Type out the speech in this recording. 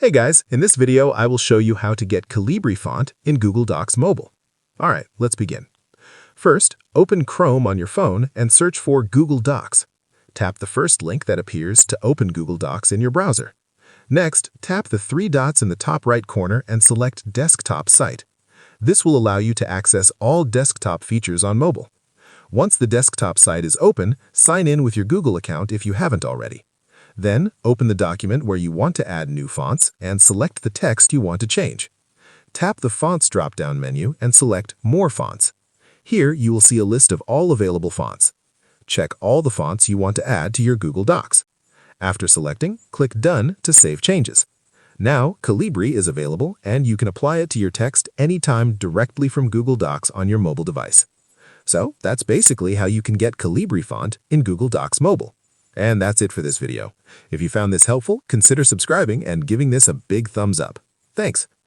Hey guys, in this video I will show you how to get Calibri font in Google Docs Mobile. Alright, let's begin. First, open Chrome on your phone and search for Google Docs. Tap the first link that appears to open Google Docs in your browser. Next, tap the three dots in the top right corner and select Desktop Site. This will allow you to access all desktop features on mobile. Once the desktop site is open, sign in with your Google account if you haven't already. Then, open the document where you want to add new fonts and select the text you want to change. Tap the Fonts drop-down menu and select More Fonts. Here, you will see a list of all available fonts. Check all the fonts you want to add to your Google Docs. After selecting, click Done to save changes. Now, Calibri is available and you can apply it to your text anytime directly from Google Docs on your mobile device. So, that's basically how you can get Calibri font in Google Docs Mobile. And that's it for this video. If you found this helpful, consider subscribing and giving this a big thumbs up. Thanks.